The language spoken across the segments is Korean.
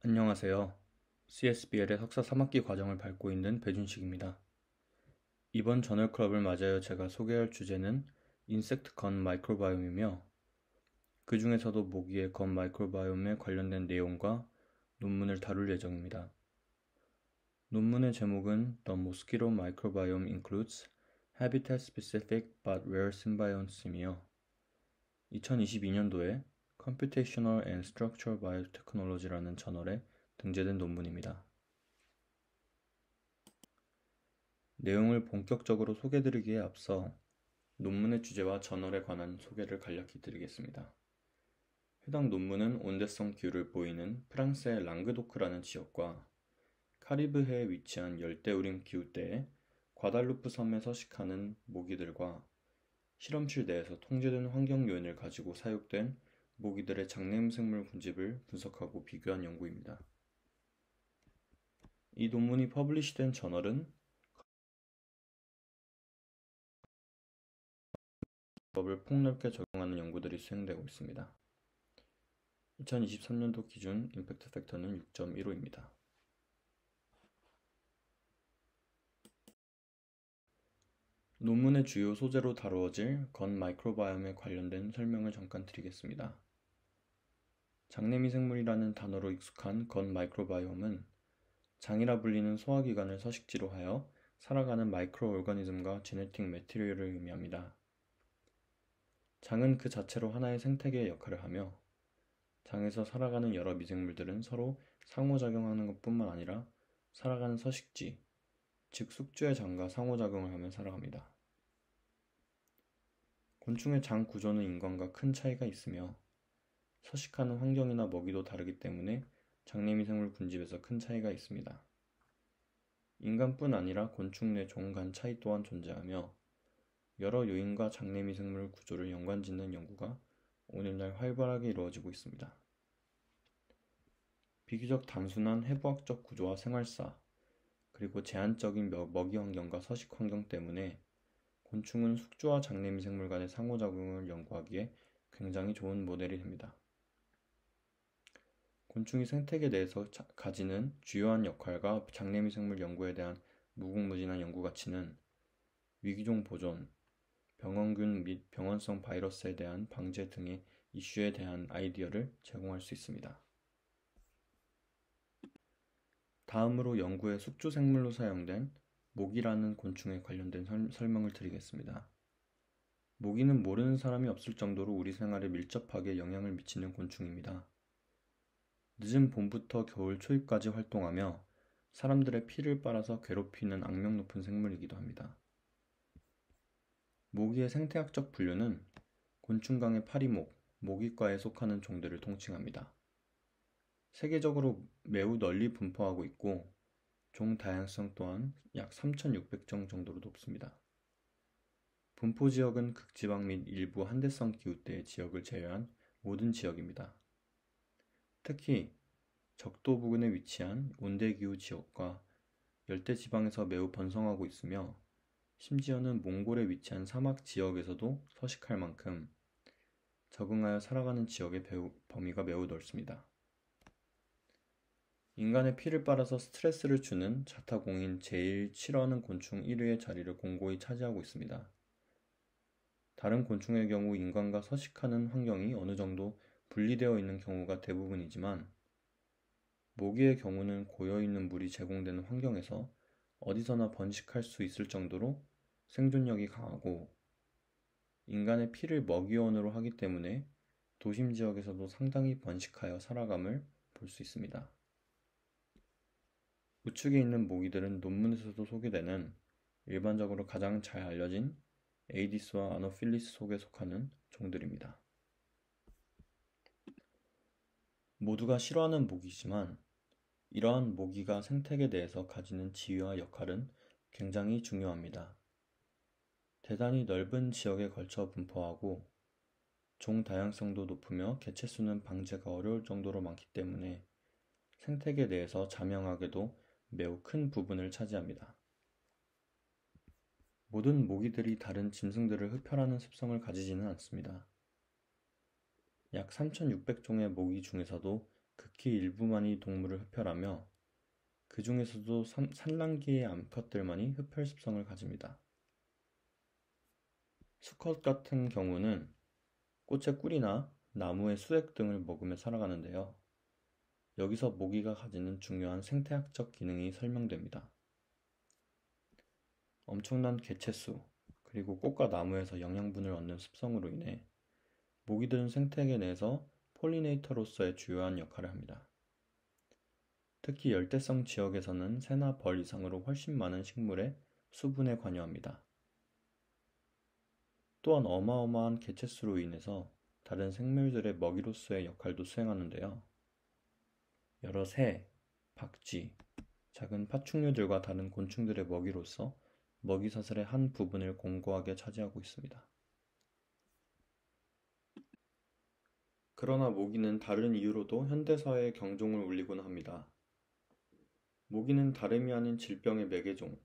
안녕하세요. CSBL의 석사 3학기 과정을 밟고 있는 배준식입니다. 이번 저널 클럽을 맞아요 제가 소개할 주제는 인섹트 건 마이크로바이옴이며 그 중에서도 모기의 건 마이크로바이옴에 관련된 내용과 논문을 다룰 예정입니다. 논문의 제목은 The Mosquito Microbiome Includes Habitat Specific but Rare Symbionts이며 2022년도에 Computational and Structural Biotechnology라는 저널에 등재된 논문입니다. 내용을 본격적으로 소개드리기에 앞서 논문의 주제와 저널에 관한 소개를 간략히 드리겠습니다. 해당 논문은 온대성 기후를 보이는 프랑스의 랑그도크라는 지역과 카리브해에 위치한 열대우림 기후대의 과달루프 섬에 서식하는 모기들과 실험실 내에서 통제된 환경 요인을 가지고 사육된 모기들의 장내음 생물 군집을 분석하고 비교한 연구입니다. 이 논문이 퍼블리시된 저널은 법을 폭넓게 적용하는 연구들이 수행되고 있습니다. 2023년도 기준 임팩트 팩터는 6.15입니다. 논문의 주요 소재로 다루어질 건 마이크로바이옴에 관련된 설명을 잠깐 드리겠습니다. 장내미생물이라는 단어로 익숙한 건 마이크로바이옴은 장이라 불리는 소화기관을 서식지로 하여 살아가는 마이크로 오르가니즘과 제네틱 매티리얼을 의미합니다. 장은 그 자체로 하나의 생태계의 역할을 하며 장에서 살아가는 여러 미생물들은 서로 상호작용하는 것뿐만 아니라 살아가는 서식지, 즉 숙주의 장과 상호작용을 하며 살아갑니다. 곤충의 장 구조는 인간과 큰 차이가 있으며 서식하는 환경이나 먹이도 다르기 때문에 장내미생물 군집에서 큰 차이가 있습니다. 인간뿐 아니라 곤충 내 종 간 차이 또한 존재하며 여러 요인과 장내미생물 구조를 연관짓는 연구가 오늘날 활발하게 이루어지고 있습니다. 비교적 단순한 해부학적 구조와 생활사, 그리고 제한적인 먹이 환경과 서식 환경 때문에 곤충은 숙주와 장내미생물 간의 상호작용을 연구하기에 굉장히 좋은 모델이 됩니다. 곤충이 생태계 내에서 가지는 주요한 역할과 장내미생물 연구에 대한 무궁무진한 연구 가치는 위기종 보존, 병원균 및 병원성 바이러스에 대한 방제 등의 이슈에 대한 아이디어를 제공할 수 있습니다. 다음으로 연구의 숙주 생물로 사용된 모기라는 곤충에 관련된 설명을 드리겠습니다. 모기는 모르는 사람이 없을 정도로 우리 생활에 밀접하게 영향을 미치는 곤충입니다. 늦은 봄부터 겨울 초입까지 활동하며 사람들의 피를 빨아서 괴롭히는 악명 높은 생물이기도 합니다. 모기의 생태학적 분류는 곤충강의 파리목, 모기과에 속하는 종들을 통칭합니다. 세계적으로 매우 널리 분포하고 있고 종 다양성 또한 약 3,600종 정도로 높습니다. 분포 지역은 극지방 및 일부 한대성 기후대의 지역을 제외한 모든 지역입니다. 특히 적도 부근에 위치한 온대기후 지역과 열대지방에서 매우 번성하고 있으며 심지어는 몽골에 위치한 사막 지역에서도 서식할 만큼 적응하여 살아가는 지역의 범위가 매우 넓습니다. 인간의 피를 빨아서 스트레스를 주는 자타공인 제일 싫어하는 곤충 1위의 자리를 공고히 차지하고 있습니다. 다른 곤충의 경우 인간과 서식하는 환경이 어느 정도 분리되어 있는 경우가 대부분이지만 모기의 경우는 고여있는 물이 제공되는 환경에서 어디서나 번식할 수 있을 정도로 생존력이 강하고 인간의 피를 먹이원으로 하기 때문에 도심 지역에서도 상당히 번식하여 살아감을 볼 수 있습니다. 우측에 있는 모기들은 논문에서도 소개되는 일반적으로 가장 잘 알려진 에이디스와 아노필리스 속에 속하는 종들입니다. 모두가 싫어하는 모기지만 이러한 모기가 생태계 내에서 가지는 지위와 역할은 굉장히 중요합니다. 대단히 넓은 지역에 걸쳐 분포하고 종 다양성도 높으며 개체수는 방제가 어려울 정도로 많기 때문에 생태계 내에서 자명하게도 매우 큰 부분을 차지합니다. 모든 모기들이 다른 짐승들을 흡혈하는 습성을 가지지는 않습니다. 약 3,600종의 모기 중에서도 극히 일부만이 동물을 흡혈하며 그 중에서도 산란기의 암컷들만이 흡혈 습성을 가집니다. 수컷 같은 경우는 꽃의 꿀이나 나무의 수액 등을 먹으며 살아가는데요. 여기서 모기가 가지는 중요한 생태학적 기능이 설명됩니다. 엄청난 개체수, 그리고 꽃과 나무에서 영양분을 얻는 습성으로 인해 모기들은 생태계 내에서 폴리네이터로서의 주요한 역할을 합니다. 특히 열대성 지역에서는 새나 벌 이상으로 훨씬 많은 식물의 수분에 관여합니다. 또한 어마어마한 개체수로 인해서 다른 생물들의 먹이로서의 역할도 수행하는데요. 여러 새, 박쥐, 작은 파충류들과 다른 곤충들의 먹이로서 먹이사슬의 한 부분을 공고하게 차지하고 있습니다. 그러나 모기는 다른 이유로도 현대사회에 경종을 울리곤 합니다. 모기는 다름이 아닌 질병의 매개종,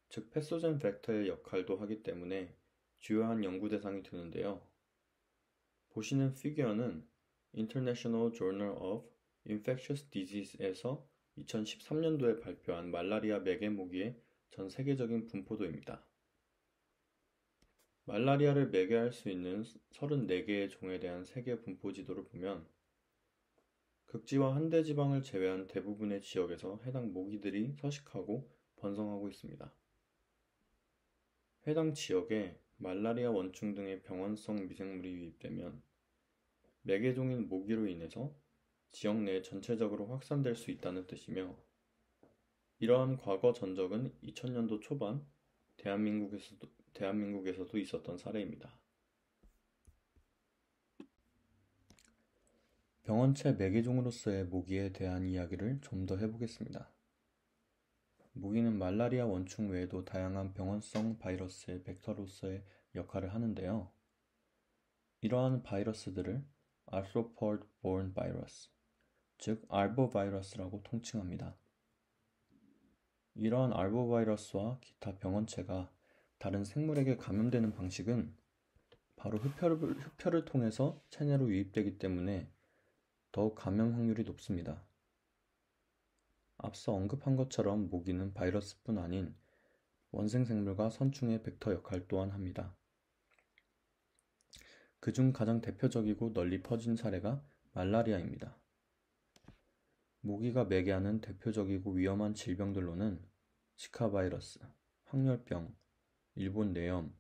즉 패소젠 벡터의 역할도 하기 때문에 주요한 연구 대상이 되는데요. 보시는 피규어는 International Journal of Infectious Disease에서 2013년도에 발표한 말라리아 매개 모기의 전 세계적인 분포도입니다. 말라리아를 매개할 수 있는 34개의 종에 대한 세계 분포 지도를 보면 극지와 한대지방을 제외한 대부분의 지역에서 해당 모기들이 서식하고 번성하고 있습니다. 해당 지역에 말라리아 원충 등의 병원성 미생물이 유입되면 매개종인 모기로 인해서 지역 내에 전체적으로 확산될 수 있다는 뜻이며, 이러한 과거 전적은 2000년도 초반 대한민국에서도 있었던 사례입니다. 병원체 매개종으로서의 모기에 대한 이야기를 좀 더 해보겠습니다. 모기는 말라리아 원충 외에도 다양한 병원성 바이러스의 벡터로서의 역할을 하는데요. 이러한 바이러스들을 Arthropod borne virus, 즉 알보바이러스라고 통칭합니다. 이러한 알보바이러스와 기타 병원체가 다른 생물에게 감염되는 방식은 바로 흡혈을 통해서 체내로 유입되기 때문에 더욱 감염 확률이 높습니다. 앞서 언급한 것처럼 모기는 바이러스뿐 아닌 원생생물과 선충의 벡터 역할 또한 합니다. 그중 가장 대표적이고 널리 퍼진 사례가 말라리아입니다. 모기가 매개하는 대표적이고 위험한 질병들로는 지카 바이러스, 황열병, 일본 뇌염,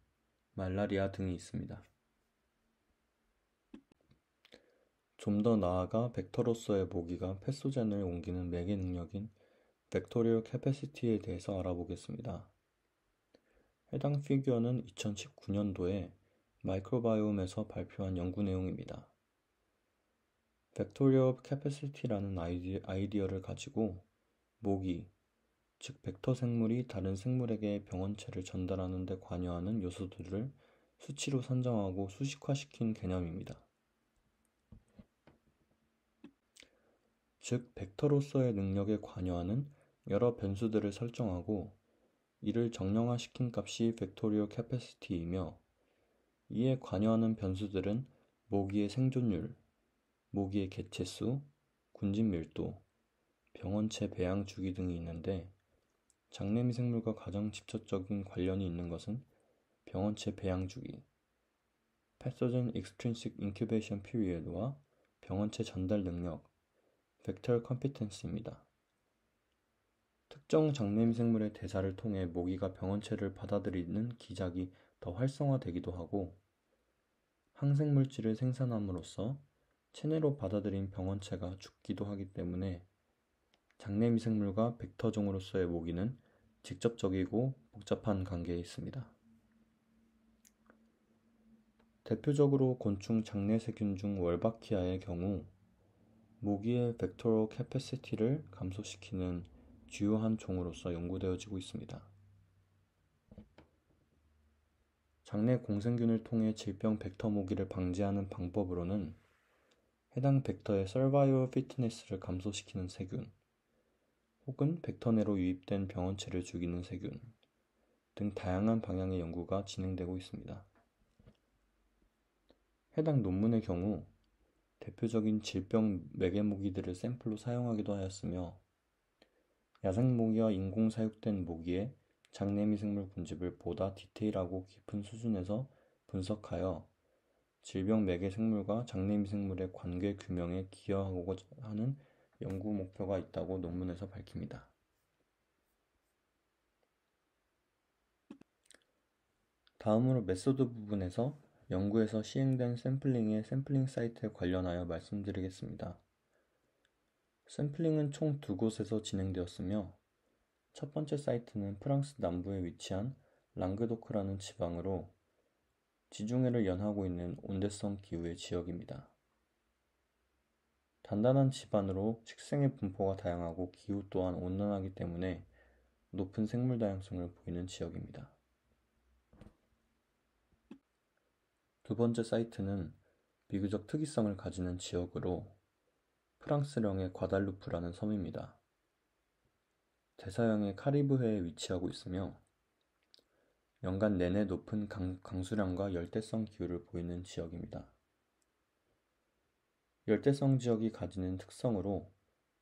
말라리아 등이 있습니다. 좀 더 나아가 벡터로서의 모기가 패소젠을 옮기는 매개 능력인 벡토리얼 캐패시티에 대해서 알아보겠습니다. 해당 피규어는 2019년도에 마이크로바이옴에서 발표한 연구 내용입니다. 벡토리얼 캐패시티라는 아이디어를 가지고 모기, 즉 벡터 생물이 다른 생물에게 병원체를 전달하는 데 관여하는 요소들을 수치로 선정하고 수식화시킨 개념입니다. 즉 벡터로서의 능력에 관여하는 여러 변수들을 설정하고 이를 정량화시킨 값이 벡토리얼 캐패시티이며, 이에 관여하는 변수들은 모기의 생존율, 모기의 개체수, 군집 밀도, 병원체 배양 주기 등이 있는데, 장내미생물과 가장 직접적인 관련이 있는 것은 병원체 배양 주기, Pathogen Extrinsic Incubation Period와 병원체 전달 능력, Vector Competency입니다. 특정 장내미생물의 대사를 통해 모기가 병원체를 받아들이는 기작이 더 활성화되기도 하고, 항생물질을 생산함으로써 체내로 받아들인 병원체가 죽기도 하기 때문에 장내미생물과 벡터종으로서의 모기는 직접적이고 복잡한 관계에 있습니다. 대표적으로 곤충 장내세균 중 월바키아의 경우 모기의 벡토럴 캐패시티를 감소시키는 주요한 종으로서 연구되어지고 있습니다. 장내 공생균을 통해 질병 벡터 모기를 방지하는 방법으로는 해당 벡터의 서바이벌 피트니스를 감소시키는 세균, 혹은 벡터 내로 유입된 병원체를 죽이는 세균 등 다양한 방향의 연구가 진행되고 있습니다. 해당 논문의 경우 대표적인 질병 매개 모기들을 샘플로 사용하기도 하였으며 야생 모기와 인공 사육된 모기의 장내미생물 군집을 보다 디테일하고 깊은 수준에서 분석하여 질병 매개 생물과 장내미생물의 관계 규명에 기여하고자 하는 연구 목표가 있다고 논문에서 밝힙니다. 다음으로 메소드 부분에서 연구에서 시행된 샘플링의 샘플링 사이트에 관련하여 말씀드리겠습니다. 샘플링은 총 2곳에서 진행되었으며 첫 번째 사이트는 프랑스 남부에 위치한 랑그도크라는 지방으로 지중해를 연하고 있는 온대성 기후의 지역입니다. 단단한 지반으로 식생의 분포가 다양하고 기후 또한 온난하기 때문에 높은 생물 다양성을 보이는 지역입니다. 두 번째 사이트는 비교적 특이성을 가지는 지역으로 프랑스령의 과달루프라는 섬입니다. 대서양의 카리브해에 위치하고 있으며 연간 내내 높은 강수량과 열대성 기후를 보이는 지역입니다. 열대성 지역이 가지는 특성으로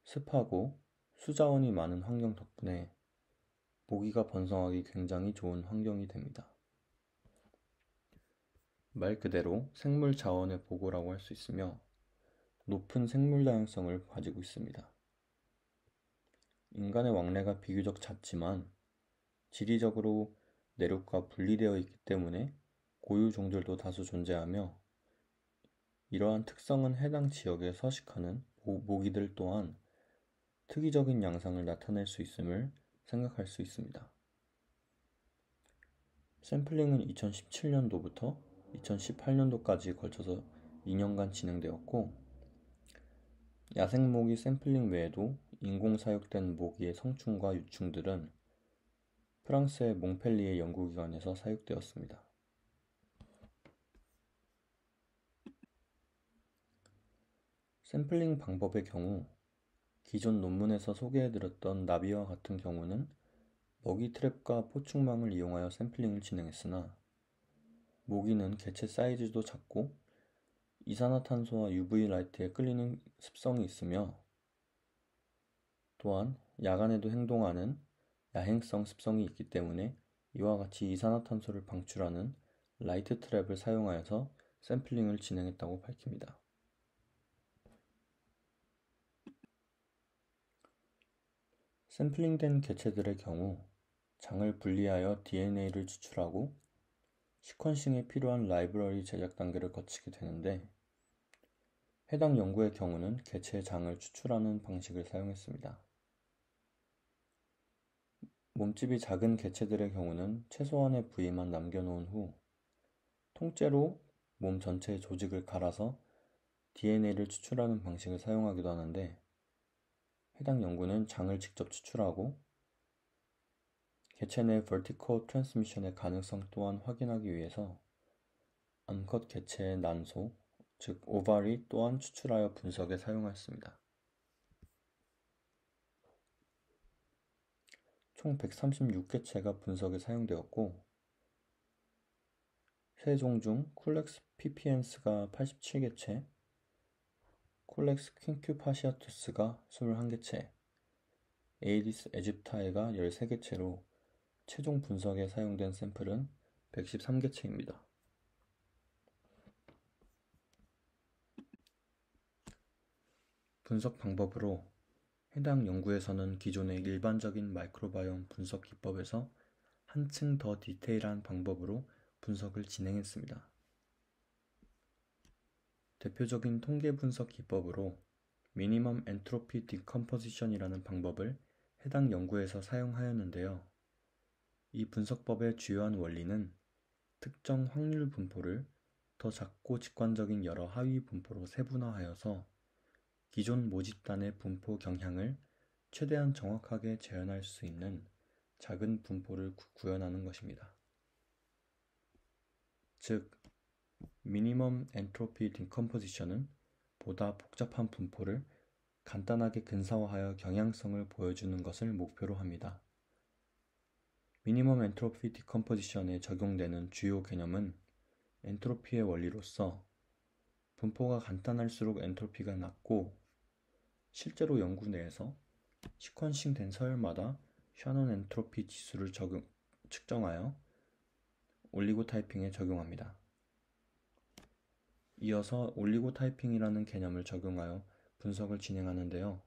습하고 수자원이 많은 환경 덕분에 모기가 번성하기 굉장히 좋은 환경이 됩니다. 말 그대로 생물 자원의 보고라고 할 수 있으며 높은 생물 다양성을 가지고 있습니다. 인간의 왕래가 비교적 잦지만 지리적으로 내륙과 분리되어 있기 때문에 고유 종들도 다수 존재하며 이러한 특성은 해당 지역에 서식하는 모기들 또한 특이적인 양상을 나타낼 수 있음을 생각할 수 있습니다. 샘플링은 2017년도부터 2018년도까지 걸쳐서 2년간 진행되었고 야생 모기 샘플링 외에도 인공 사육된 모기의 성충과 유충들은 프랑스의 몽펠리에 연구기관에서 사육되었습니다. 샘플링 방법의 경우 기존 논문에서 소개해드렸던 나비와 같은 경우는 먹이 트랩과 포충망을 이용하여 샘플링을 진행했으나 모기는 개체 사이즈도 작고 이산화탄소와 UV 라이트에 끌리는 습성이 있으며 또한 야간에도 행동하는 야행성 습성이 있기 때문에 이와 같이 이산화탄소를 방출하는 라이트 트랩을 사용하여서 샘플링을 진행했다고 밝힙니다. 샘플링된 개체들의 경우 장을 분리하여 DNA를 추출하고 시퀀싱에 필요한 라이브러리 제작 단계를 거치게 되는데 해당 연구의 경우는 개체의 장을 추출하는 방식을 사용했습니다. 몸집이 작은 개체들의 경우는 최소한의 부위만 남겨놓은 후 통째로 몸 전체의 조직을 갈아서 DNA를 추출하는 방식을 사용하기도 하는데 해당 연구는 장을 직접 추출하고 개체 내 vertical transmission의 가능성 또한 확인하기 위해서 암컷 개체의 난소, 즉 오바리 또한 추출하여 분석에 사용하였습니다. 총 136개체가 분석에 사용되었고 세 종 중 쿨렉스 피피엔스가 87개체, 콜렉스 퀸큐파시아투스가 21개체, 에이디스 에집타에가 13개체로 최종 분석에 사용된 샘플은 113개체입니다. 분석 방법으로 해당 연구에서는 기존의 일반적인 마이크로바이옴 분석 기법에서 한층 더 디테일한 방법으로 분석을 진행했습니다. 대표적인 통계 분석 기법으로 미니멈 엔트로피 디컴포지션이라는 방법을 해당 연구에서 사용하였는데요. 이 분석법의 주요한 원리는 특정 확률 분포를 더 작고 직관적인 여러 하위 분포로 세분화하여서 기존 모집단의 분포 경향을 최대한 정확하게 재현할 수 있는 작은 분포를 구현하는 것입니다. 즉, 미니멈 엔트로피 디컴포지션은 보다 복잡한 분포를 간단하게 근사화하여 경향성을 보여주는 것을 목표로 합니다. 미니멈 엔트로피 디컴포지션에 적용되는 주요 개념은 엔트로피의 원리로서 분포가 간단할수록 엔트로피가 낮고, 실제로 연구 내에서 시퀀싱 된 서열마다 샤넌 엔트로피 지수를 측정하여 올리고타이핑에 적용합니다. 이어서 올리고타이핑이라는 개념을 적용하여 분석을 진행하는데요.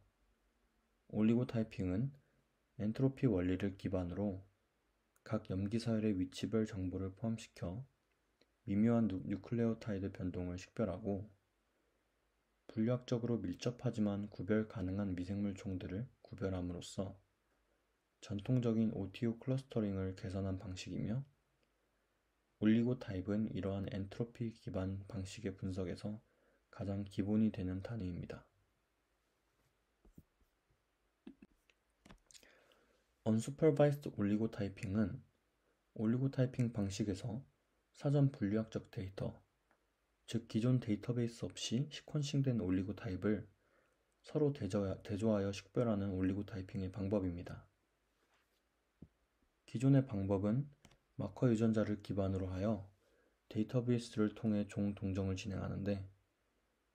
올리고타이핑은 엔트로피 원리를 기반으로 각 염기서열의 위치별 정보를 포함시켜 미묘한 뉴클레오타이드 변동을 식별하고 분류학적으로 밀접하지만 구별 가능한 미생물 종들을 구별함으로써 전통적인 오티오 클러스터링을 개선한 방식이며, 올리고타입은 이러한 엔트로피 기반 방식의 분석에서 가장 기본이 되는 단위입니다. 언슈퍼바이스드 올리고타이핑은 올리고타이핑 방식에서 사전 분류학적 데이터, 즉 기존 데이터베이스 없이 시퀀싱된 올리고타입을 서로 대조하여 식별하는 올리고타이핑의 방법입니다. 기존의 방법은 마커 유전자를 기반으로 하여 데이터베이스를 통해 종 동정을 진행하는데,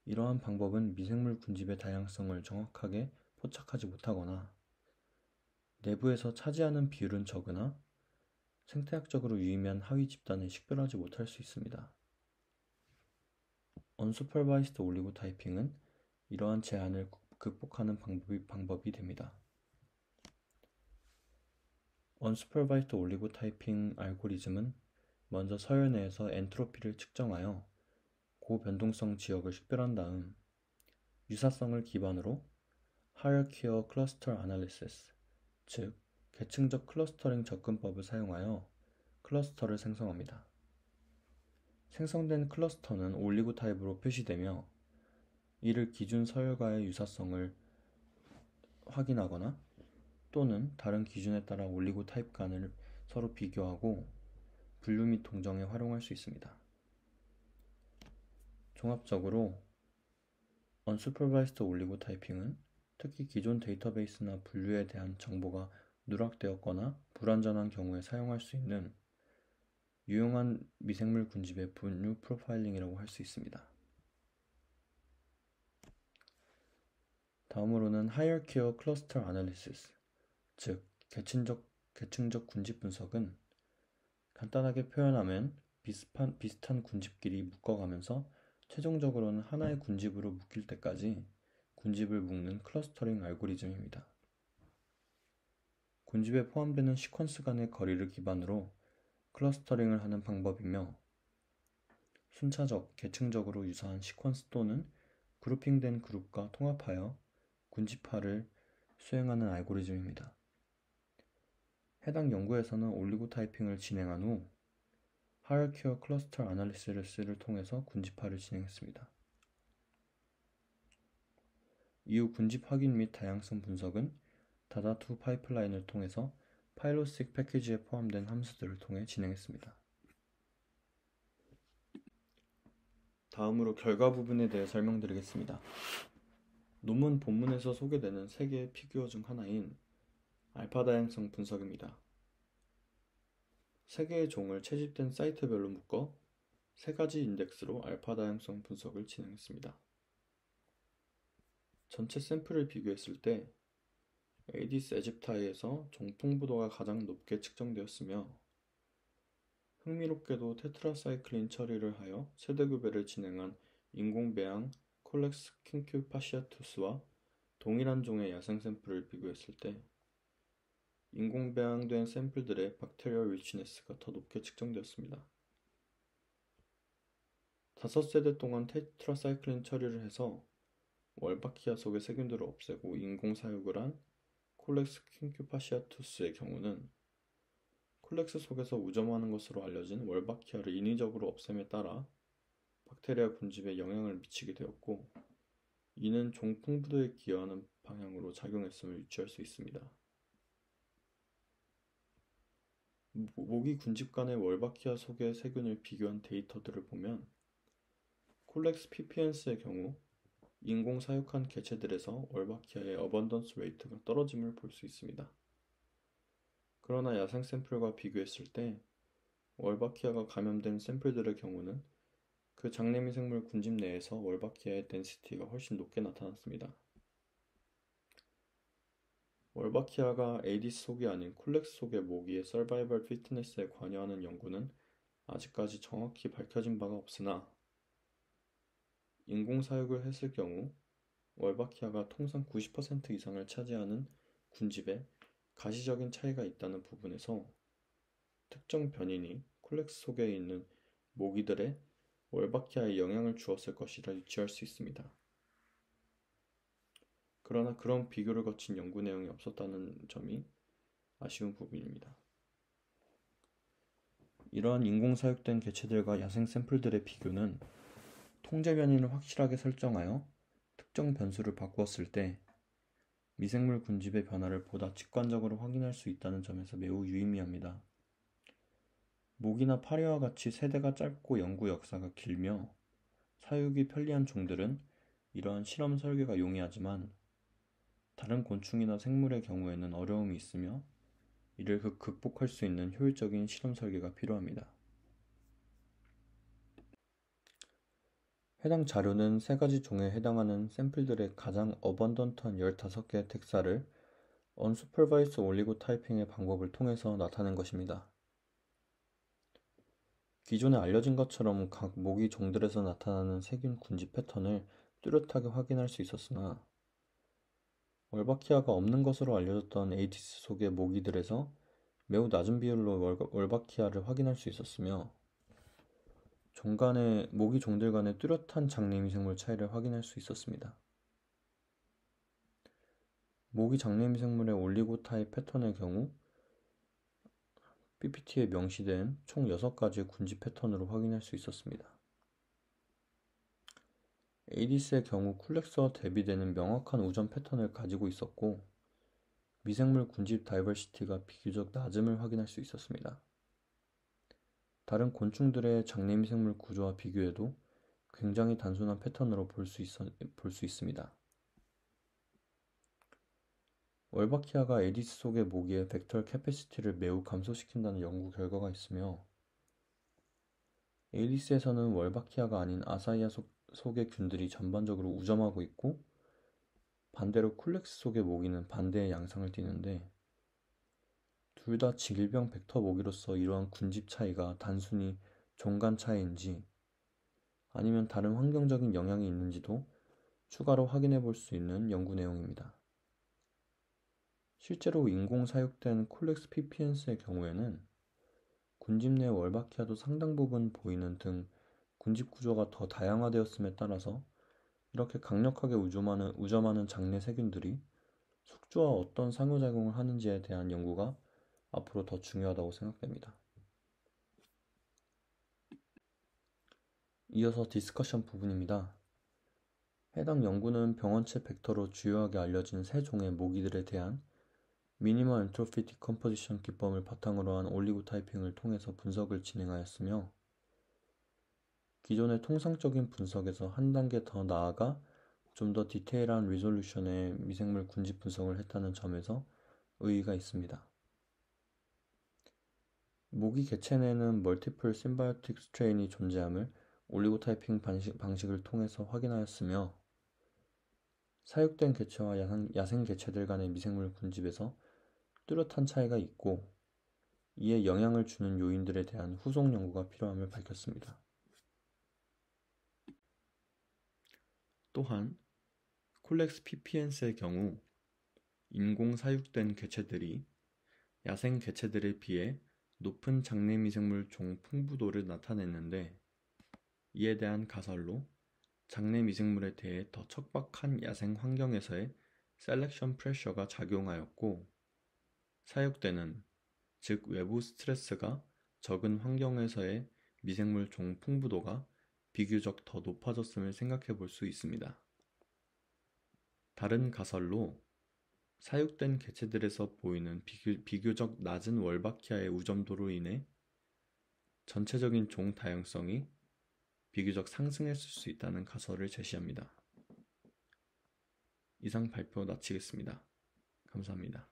이러한 방법은 미생물 군집의 다양성을 정확하게 포착하지 못하거나 내부에서 차지하는 비율은 적으나 생태학적으로 유의미한 하위 집단을 식별하지 못할 수 있습니다. 언슈퍼바이스드 올리고타이핑은 이러한 제한을 극복하는 방법이 됩니다. 언슈퍼바이스드 올리고타이핑 알고리즘은 먼저 서열 내에서 엔트로피를 측정하여 고변동성 지역을 식별한 다음 유사성을 기반으로 Hierarchical Cluster Analysis, 즉 계층적 클러스터링 접근법을 사용하여 클러스터를 생성합니다. 생성된 클러스터는 올리고타입으로 표시되며, 이를 기준 서열과의 유사성을 확인하거나 또는 다른 기준에 따라 올리고타입 간을 서로 비교하고 분류 및 동정에 활용할 수 있습니다. 종합적으로 언슈퍼바이스드 올리고타이핑은 특히 기존 데이터베이스나 분류에 대한 정보가 누락되었거나 불완전한 경우에 사용할 수 있는 유용한 미생물 군집의 분류 프로파일링이라고 할 수 있습니다. 다음으로는 Hierarchical Cluster Analysis, 즉 계층적 군집 분석은 간단하게 표현하면 비슷한 군집끼리 묶어가면서 최종적으로는 하나의 군집으로 묶일 때까지 군집을 묶는 클러스터링 알고리즘입니다. 군집에 포함되는 시퀀스 간의 거리를 기반으로 클러스터링을 하는 방법이며, 순차적, 계층적으로 유사한 시퀀스 또는 그룹핑된 그룹과 통합하여 군집화를 수행하는 알고리즘입니다. 해당 연구에서는 올리고타이핑을 진행한 후 Hierarchical Cluster Analysis를 통해서 군집화를 진행했습니다. 이후 군집 확인 및 다양성 분석은 다다2 파이프라인을 통해서 파일로식 패키지에 포함된 함수들을 통해 진행했습니다. 다음으로 결과 부분에 대해 설명드리겠습니다. 논문 본문에서 소개되는 세 개의 피규어 중 하나인 알파 다양성 분석입니다. 세 개의 종을 채집된 사이트별로 묶어 세 가지 인덱스로 알파 다양성 분석을 진행했습니다. 전체 샘플을 비교했을 때 에이디스 에집타이에서 종 풍부도가 가장 높게 측정되었으며, 흥미롭게도 테트라사이클린 처리를 하여 세대교배를 진행한 인공배양 콜렉스 킨큐 파시아투스와 동일한 종의 야생 샘플을 비교했을 때 인공배양된 샘플들의 박테리얼 리치네스가 더 높게 측정되었습니다. 5세대 동안 테트라사이클린 처리를 해서 월바키아 속의 세균들을 없애고 인공사육을 한 콜렉스 킨큐파시아투스의 경우는 콜렉스 속에서 우점하는 것으로 알려진 월바키아를 인위적으로 없앰에 따라 박테리아 군집에 영향을 미치게 되었고, 이는 종 풍부도에 기여하는 방향으로 작용했음을 유추할 수 있습니다. 모기 군집 간의 월바키아 속의 세균을 비교한 데이터들을 보면 콜렉스 피피엔스의 경우 인공 사육한 개체들에서 월바키아의 어번던스 레이트가 떨어짐을 볼 수 있습니다. 그러나 야생 샘플과 비교했을 때 월바키아가 감염된 샘플들의 경우는 그 장내미생물 군집 내에서 월바키아의 덴시티가 훨씬 높게 나타났습니다. 월바키아가 에이디스 속이 아닌 콜렉스 속의 모기의 서바이벌 피트니스에 관여하는 연구는 아직까지 정확히 밝혀진 바가 없으나 인공사육을 했을 경우 월바키아가 통상 90% 이상을 차지하는 군집에 가시적인 차이가 있다는 부분에서 특정 변인이 콜렉스 속에 있는 모기들의 월바키아에 영향을 주었을 것이라 유추할 수 있습니다. 그러나 그런 비교를 거친 연구 내용이 없었다는 점이 아쉬운 부분입니다. 이러한 인공사육된 개체들과 야생 샘플들의 비교는 통제 변이를 확실하게 설정하여 특정 변수를 바꾸었을 때 미생물 군집의 변화를 보다 직관적으로 확인할 수 있다는 점에서 매우 유의미합니다. 모기나 파리와 같이 세대가 짧고 연구 역사가 길며 사육이 편리한 종들은 이러한 실험 설계가 용이하지만 다른 곤충이나 생물의 경우에는 어려움이 있으며 이를 극복할 수 있는 효율적인 실험 설계가 필요합니다. 해당 자료는 세 가지 종에 해당하는 샘플들의 가장 어번던트한 15개의 텍사를 언슈퍼바이스 올리고 타이핑의 방법을 통해서 나타낸 것입니다. 기존에 알려진 것처럼 각 모기 종들에서 나타나는 세균 군집 패턴을 뚜렷하게 확인할 수 있었으나 월바키아가 없는 것으로 알려졌던 에이디스 속의 모기들에서 매우 낮은 비율로 월바키아를 확인할 수 있었으며 모기 종들 간의 뚜렷한 장내미생물 차이를 확인할 수 있었습니다. 모기 장내미생물의 올리고타입 패턴의 경우 PPT에 명시된 총 6가지의 군집 패턴으로 확인할 수 있었습니다. 에이디스의 경우 쿨렉스와 대비되는 명확한 우전 패턴을 가지고 있었고 미생물 군집 다이버시티가 비교적 낮음을 확인할 수 있었습니다. 다른 곤충들의 장내미생물 구조와 비교해도 굉장히 단순한 패턴으로 볼 수 있습니다. 월바키아가 에디스 속의 모기의 벡터 캐패시티를 매우 감소시킨다는 연구 결과가 있으며 에디스에서는 월바키아가 아닌 아사히아 속의 균들이 전반적으로 우점하고 있고 반대로 쿨렉스 속의 모기는 반대의 양상을 띠는데 둘 다 질병 벡터 모기로서 이러한 군집 차이가 단순히 종간 차이인지 아니면 다른 환경적인 영향이 있는지도 추가로 확인해 볼 수 있는 연구 내용입니다. 실제로 인공 사육된 콜렉스 피피엔스의 경우에는 군집 내 월바키아도 상당 부분 보이는 등 군집 구조가 더 다양화되었음에 따라서 이렇게 강력하게 우점하는 장내 세균들이 숙주와 어떤 상호작용을 하는지에 대한 연구가 앞으로 더 중요하다고 생각됩니다. 이어서 디스커션 부분입니다. 해당 연구는 병원체 벡터로 주요하게 알려진 세 종의 모기들에 대한 미니멀 엔트로피 디컴포지션 기법을 바탕으로 한 올리고 타이핑을 통해서 분석을 진행하였으며 기존의 통상적인 분석에서 한 단계 더 나아가 좀 더 디테일한 리졸루션의 미생물 군집 분석을 했다는 점에서 의의가 있습니다. 모기 개체 내에는 멀티플 심바이오틱 스트레인이 존재함을 올리고 타이핑 방식을 통해서 확인하였으며 사육된 개체와 야생 개체들 간의 미생물 군집에서 뚜렷한 차이가 있고 이에 영향을 주는 요인들에 대한 후속 연구가 필요함을 밝혔습니다. 또한 콜렉스 피피엔스의 경우 인공 사육된 개체들이 야생 개체들에 비해 높은 장내미생물 종 풍부도를 나타냈는데 이에 대한 가설로 장내미생물에 대해 더 척박한 야생 환경에서의 셀렉션 프레셔가 작용하였고 사육되는, 즉 외부 스트레스가 적은 환경에서의 미생물 종 풍부도가 비교적 더 높아졌음을 생각해 볼 수 있습니다. 다른 가설로 사육된 개체들에서 보이는 비교적 낮은 월바키아의 우점도로 인해 전체적인 종 다양성이 비교적 상승했을 수 있다는 가설을 제시합니다. 이상 발표 마치겠습니다. 감사합니다.